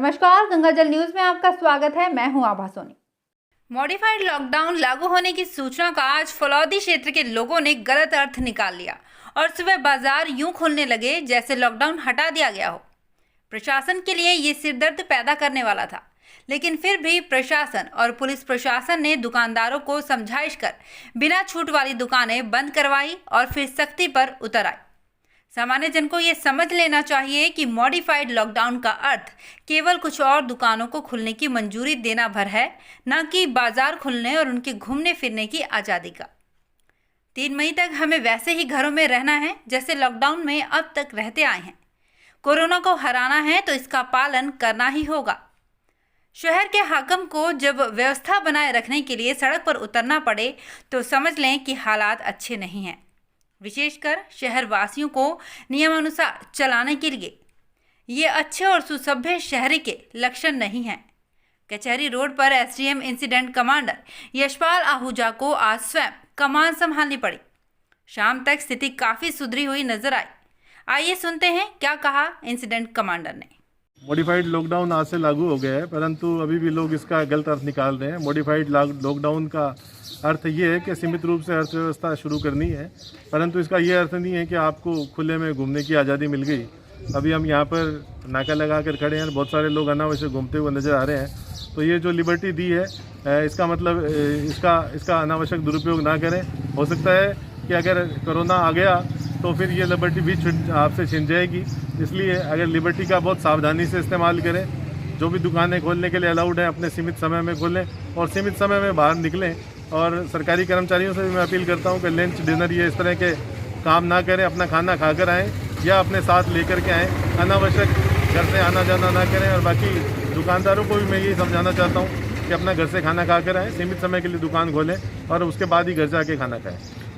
नमस्कार, गंगाजल न्यूज में आपका स्वागत है। मैं हूं आभा सोनी। मॉडिफाइड लॉकडाउन लागू होने की सूचना का आज फलौदी क्षेत्र के लोगों ने गलत अर्थ निकाल लिया और सुबह बाजार यूं खुलने लगे जैसे लॉकडाउन हटा दिया गया हो। प्रशासन के लिए ये सिरदर्द पैदा करने वाला था, लेकिन फिर भी प्रशासन और पुलिस प्रशासन ने दुकानदारों को समझाइश कर बिना छूट वाली दुकानें बंद करवाई और फिर सख्ती पर उतर आई। सामान्य जन को ये समझ लेना चाहिए कि मॉडिफाइड लॉकडाउन का अर्थ केवल कुछ और दुकानों को खुलने की मंजूरी देना भर है, न कि बाजार खुलने और उनके घूमने फिरने की आज़ादी का। 3 मई तक हमें वैसे ही घरों में रहना है जैसे लॉकडाउन में अब तक रहते आए हैं। कोरोना को हराना है तो इसका पालन करना ही होगा। शहर के हाकिम को जब व्यवस्था बनाए रखने के लिए सड़क पर उतरना पड़े तो समझ लें कि हालात अच्छे नहीं हैं। विशेषकर शहर वासियों को नियमानुसार चलाने के लिए ये अच्छे और सुसभ्य शहरी के लक्षण नहीं हैं। कचहरी रोड पर SDM incident commander Yashpal Ahuja को आज स्वयं कमान संभालनी पड़ी। शाम तक स्थिति काफ़ी सुधरी हुई नजर आई। आइए सुनते हैं क्या कहा इंसिडेंट कमांडर ने। मॉडिफाइड लॉकडाउन आज से लागू हो गया है, परंतु अभी भी लोग इसका गलत अर्थ निकाल रहे हैं। मॉडिफाइड लॉकडाउन का अर्थ ये है कि सीमित रूप से अर्थव्यवस्था शुरू करनी है, परंतु इसका ये अर्थ नहीं है कि आपको खुले में घूमने की आज़ादी मिल गई। अभी हम यहाँ पर नाका लगा कर खड़े हैं, बहुत सारे लोग अनावश्यक घूमते हुए नज़र आ रहे हैं। तो ये जो लिबर्टी दी है, इसका मतलब इसका अनावश्यक दुरुपयोग ना करें। हो सकता है कि अगर कोरोना आ गया तो फिर ये लिबर्टी भी आपसे छिन जाएगी। इसलिए अगर लिबर्टी का बहुत सावधानी से इस्तेमाल करें। जो भी दुकानें खोलने के लिए अलाउड हैं अपने सीमित समय में खोलें और सीमित समय में बाहर निकलें। और सरकारी कर्मचारियों से भी मैं अपील करता हूं कि लंच डिनर ये इस तरह के काम ना करें, अपना खाना खाकर आएँ या अपने साथ लेकर के आएँ। अनावश्यक घर से आना जाना ना करें। और बाकी दुकानदारों को भी मैं यही समझाना चाहता हूँ कि अपना घर से खाना खा कर आएँ, सीमित समय के लिए दुकान खोलें और उसके बाद ही घर से आके खाना खाएँ।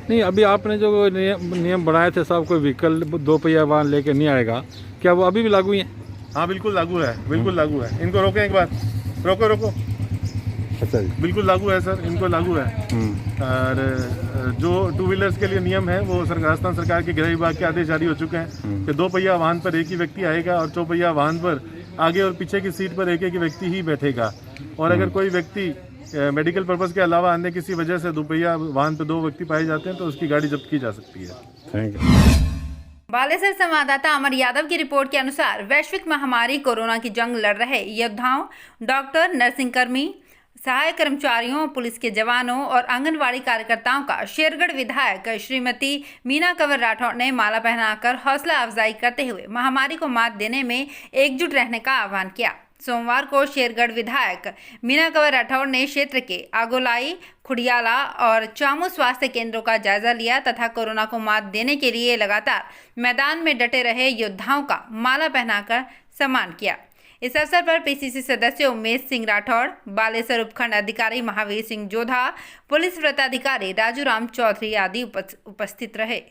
नहीं, अभी आपने जो नियम बनाए थे, सब कोई व्हीकल 2 पहिया वाहन लेके नहीं आएगा, क्या वो अभी भी लागू हैं? हाँ, बिल्कुल लागू है, बिल्कुल लागू है। इनको रोकें एक बार, रोको। अच्छा जी, बिल्कुल लागू है सर, इनको लागू है। और जो 2 व्हीलर्स के लिए नियम है वो राजस्थान सरकार के गृह विभाग के आदेश जारी हो चुके हैं कि 2 पहिया वाहन पर एक ही व्यक्ति आएगा और 4 पहिया वाहन पर आगे और पीछे की सीट पर एक एक व्यक्ति ही बैठेगा। और अगर कोई व्यक्ति मेडिकल पर्पज के अलावा अन्य किसी वजह से 2 पहिया वाहन पर 2 व्यक्ति पाए जाते हैं तो उसकी गाड़ी जब्त की जा सकती है। Thank you. बालेसर संवाददाता अमर यादव की रिपोर्ट के अनुसार वैश्विक महामारी कोरोना की जंग लड़ रहे योद्धाओं, डॉक्टर, नर्सिंग कर्मी, सहायक कर्मचारियों, पुलिस के जवानों और आंगनवाड़ी कार्यकर्ताओं का शेरगढ़ विधायक श्रीमती मीना कंवर राठौड़ ने माला पहनाकर हौसला अफजाई करते हुए महामारी को मात देने में एकजुट रहने का आह्वान किया। सोमवार को शेरगढ़ विधायक मीना कंवर राठौड़ ने क्षेत्र के आगोलाई, खुडियाला और चामू स्वास्थ्य केंद्रों का जायजा लिया तथा कोरोना को मात देने के लिए लगातार मैदान में डटे रहे योद्धाओं का माला पहनाकर सम्मान किया। इस अवसर पर पीसीसी सदस्य उमेश सिंह राठौड़, बालेसर उपखंड अधिकारी महावीर सिंह जोधा, पुलिस वृत्ताधिकारी राजू राम चौधरी आदि उपस्थित रहे।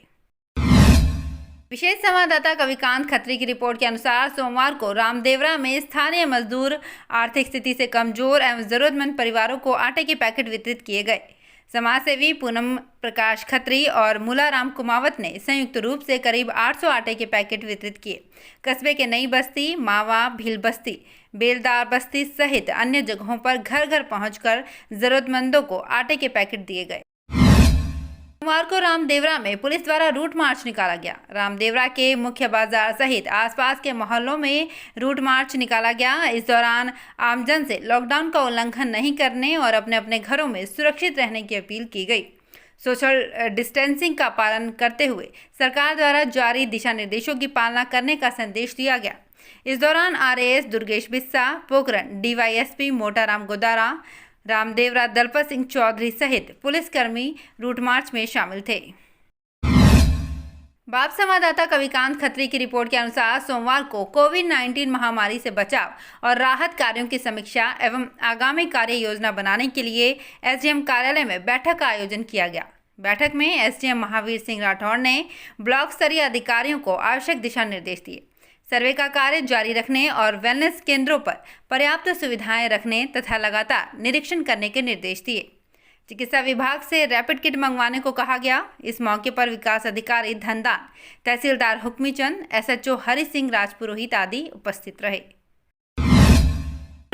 विशेष संवाददाता कविकांत खत्री की रिपोर्ट के अनुसार सोमवार को रामदेवरा में स्थानीय मजदूर, आर्थिक स्थिति से कमजोर एवं जरूरतमंद परिवारों को आटे के पैकेट वितरित किए गए। समाजसेवी पूनम प्रकाश खत्री और मुलाराम कुमावत ने संयुक्त रूप से करीब 800 आटे के पैकेट वितरित किए। कस्बे के नई बस्ती, मावा, भील बस्ती, बेलदार बस्ती सहित अन्य जगहों पर घर घर पहुंचकर जरूरतमंदों को आटे के पैकेट दिए गए। सोमवार को रामदेवरा में पुलिस द्वारा रूट मार्च निकाला गया। रामदेवरा के मुख्य बाजार सहित आसपास के मोहल्लों में रूट मार्च निकाला गया। इस दौरान आमजन से लॉकडाउन का उल्लंघन नहीं करने और अपने अपने घरों में सुरक्षित रहने की अपील की गई। सोशल डिस्टेंसिंग का पालन करते हुए सरकार द्वारा जारी दिशा निर्देशों की पालना करने का संदेश दिया गया। इस दौरान आरएएस दुर्गेश बिस्सा, पोखरण डीवाईएसपी मोटाराम गोदारा, रामदेवरा दलपत सिंह चौधरी सहित पुलिसकर्मी रूट मार्च में शामिल थे। बाप संवाददाता कविकांत खत्री की रिपोर्ट के अनुसार सोमवार को कोविड-19 महामारी से बचाव और राहत कार्यों की समीक्षा एवं आगामी कार्य योजना बनाने के लिए एसडीएम कार्यालय में बैठक का आयोजन किया गया। बैठक में एसडीएम महावीर सिंह राठौड़ ने ब्लॉक स्तरीय अधिकारियों को आवश्यक दिशा निर्देश दिए। सर्वे का कार्य जारी रखने और वेलनेस केंद्रों पर पर्याप्त सुविधाएं रखने तथा लगातार निरीक्षण करने के निर्देश दिए। चिकित्सा विभाग से रैपिड किट मंगवाने को कहा गया। इस मौके पर विकास अधिकारी धनदान, तहसीलदार हुक्मीचंद, एसएचओ हरि सिंह राजपुरोहित आदि उपस्थित रहे।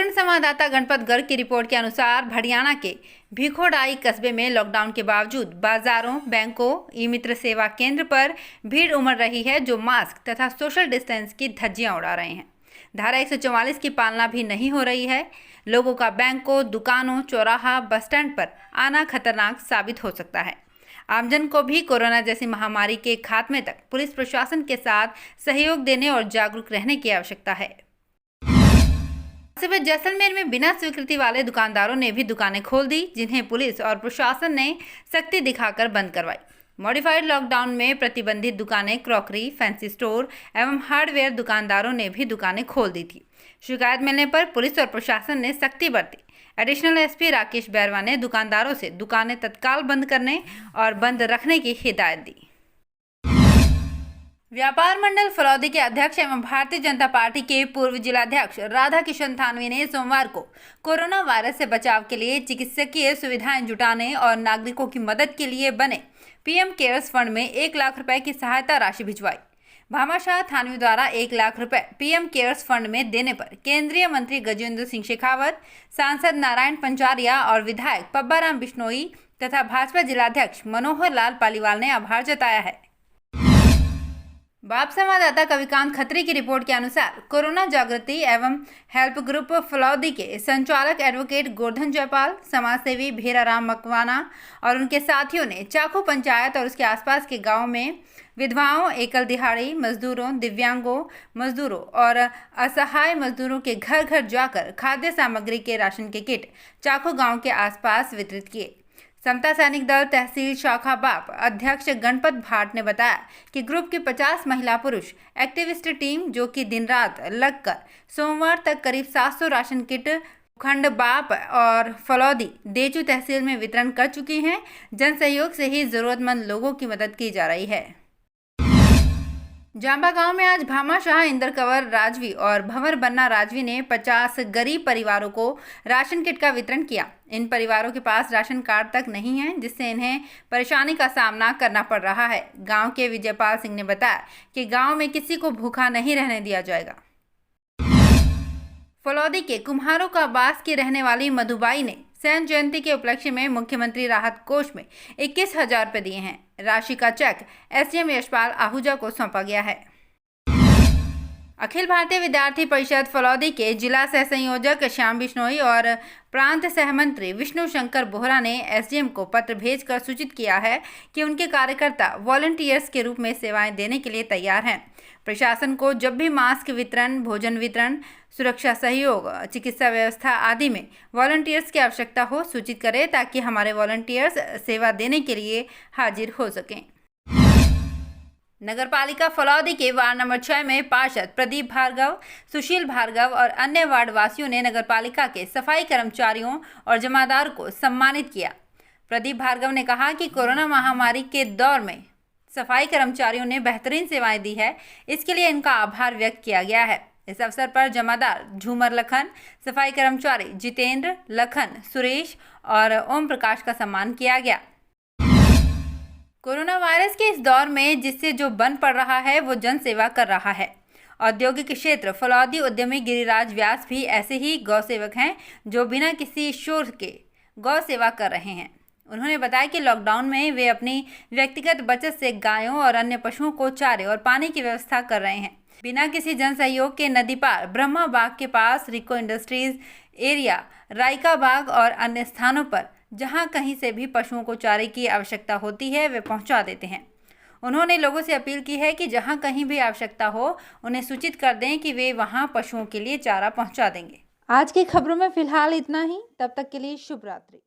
उत्तराखंड संवाददाता गणपत गर्ग की रिपोर्ट के अनुसार हरियाणा के भिखोडाई कस्बे में लॉकडाउन के बावजूद बाजारों, बैंकों, ई मित्र सेवा केंद्र पर भीड़ उमड़ रही है, जो मास्क तथा सोशल डिस्टेंस की धज्जियां उड़ा रहे हैं। धारा 144 की पालना भी नहीं हो रही है। लोगों का बैंकों, दुकानों, चौराहा, बस स्टैंड पर आना खतरनाक साबित हो सकता है। आमजन को भी कोरोना जैसी महामारी के खात्मे तक पुलिस प्रशासन के साथ सहयोग देने और जागरूक रहने की आवश्यकता है। सिर्फ जैसलमेर में बिना स्वीकृति वाले दुकानदारों ने भी दुकानें खोल दी, जिन्हें पुलिस और प्रशासन ने सख्ती दिखाकर बंद करवाई। मॉडिफाइड लॉकडाउन में प्रतिबंधित दुकानें, क्रॉकरी, फैंसी स्टोर एवं हार्डवेयर दुकानदारों ने भी दुकानें खोल दी थी। शिकायत मिलने पर पुलिस और प्रशासन ने सख्ती बरती। एडिशनल एसपी राकेश बैरवा ने दुकानदारों से दुकानें तत्काल बंद करने और बंद रखने की हिदायत दी। व्यापार मंडल फलौदी के अध्यक्ष एवं भारतीय जनता पार्टी के पूर्व जिलाध्यक्ष राधा किशन थानवी ने सोमवार को कोरोना वायरस से बचाव के लिए चिकित्सकीय सुविधाएं जुटाने और नागरिकों की मदद के लिए बने पीएम केयर्स फंड में 1 लाख रुपए की सहायता राशि भिजवाई। भामाशाह थानवी द्वारा 1 लाख रुपए पीएम केयर्स फंड में देने पर केंद्रीय मंत्री गजेंद्र सिंह शेखावत, सांसद नारायण पंचारिया और विधायक पब्बाराम बिश्नोई तथा भाजपा जिलाध्यक्ष मनोहर लाल पालीवाल ने आभार जताया है। बाप संवाददाता कविकांत खत्री की रिपोर्ट के अनुसार कोरोना जागृति एवं हेल्प ग्रुप फलौदी के संचालक एडवोकेट गोवर्धन जयपाल, समाजसेवी भेराराम मकवाना और उनके साथियों ने चाकू पंचायत और उसके आसपास के गांव में विधवाओं, एकल दिहाड़ी मजदूरों, दिव्यांगों मजदूरों और असहाय मजदूरों के घर घर जाकर खाद्य सामग्री के राशन के किट चाकू गांव के आसपास वितरित किए। समता सैनिक दल तहसील शाखा बाप अध्यक्ष गणपत भाट ने बताया कि ग्रुप की 50 महिला पुरुष एक्टिविस्ट टीम, जो कि दिन रात लगकर सोमवार तक करीब 700 राशन किट खंड बाप और फलौदी देचू तहसील में वितरण कर चुकी हैं। जन सहयोग से ही जरूरतमंद लोगों की मदद की जा रही है। जांबा गांव में आज भामाशाह इंदर कंवर राजवी और भंवर बन्ना राजवी ने 50 गरीब परिवारों को राशन किट का वितरण किया। इन परिवारों के पास राशन कार्ड तक नहीं है, जिससे इन्हें परेशानी का सामना करना पड़ रहा है। गांव के विजयपाल सिंह ने बताया कि गांव में किसी को भूखा नहीं रहने दिया जाएगा। फलौदी के कुम्हारों का बास की रहने वाली मधुबाई ने सैन जयंती के उपलक्ष्य में मुख्यमंत्री राहत कोष में 21,000 रुपए दिए हैं। राशि का चेक एसडीएम यशपाल आहूजा को सौंपा गया है। अखिल भारतीय विद्यार्थी परिषद फलौदी के जिला सह संयोजक श्याम बिश्नोई और प्रांत सहमंत्री विष्णु शंकर बोहरा ने एसडीएम को पत्र भेजकर सूचित किया है कि उनके कार्यकर्ता वॉलंटियर्स के रूप में सेवाएं देने के लिए तैयार हैं। प्रशासन को जब भी मास्क वितरण, भोजन वितरण, सुरक्षा सहयोग, चिकित्सा व्यवस्था आदि में वॉलंटियर्स की आवश्यकता हो सूचित करें, ताकि हमारे वॉलंटियर्स सेवा देने के लिए हाजिर हो सकें। नगरपालिका फलौदी के वार्ड नंबर 6 में पार्षद प्रदीप भार्गव, सुशील भार्गव और अन्य वार्ड वासियों ने नगरपालिका के सफाई कर्मचारियों और जमादार को सम्मानित किया। प्रदीप भार्गव ने कहा कि कोरोना महामारी के दौर में सफाई कर्मचारियों ने बेहतरीन सेवाएं दी है, इसके लिए इनका आभार व्यक्त किया गया है। इस अवसर पर जमादार झूमर लखन, सफाई कर्मचारी जितेंद्र, लखन, सुरेश और ओम प्रकाश का सम्मान किया गया। कोरोना वायरस के इस दौर में जिससे जो बन पड़ रहा है वो जन सेवा कर रहा है। औद्योगिक क्षेत्र फलौदी उद्यमी गिरिराज व्यास भी ऐसे ही गौ सेवक हैं, जो बिना किसी शोर के गौ सेवा कर रहे हैं। उन्होंने बताया कि लॉकडाउन में वे अपनी व्यक्तिगत बचत से गायों और अन्य पशुओं को चारे और पानी की व्यवस्था कर रहे हैं। बिना किसी जन सहयोग के नदी पार ब्रह्मा बाग के पास, रिको इंडस्ट्रीज एरिया, रायका बाग और अन्य स्थानों पर जहां कहीं से भी पशुओं को चारे की आवश्यकता होती है, वे पहुंचा देते हैं। उन्होंने लोगों से अपील की है कि जहां कहीं भी आवश्यकता हो, उन्हें सूचित कर दें कि वे वहां पशुओं के लिए चारा पहुंचा देंगे। आज की खबरों में फिलहाल इतना ही। तब तक के लिए शुभ रात्रि।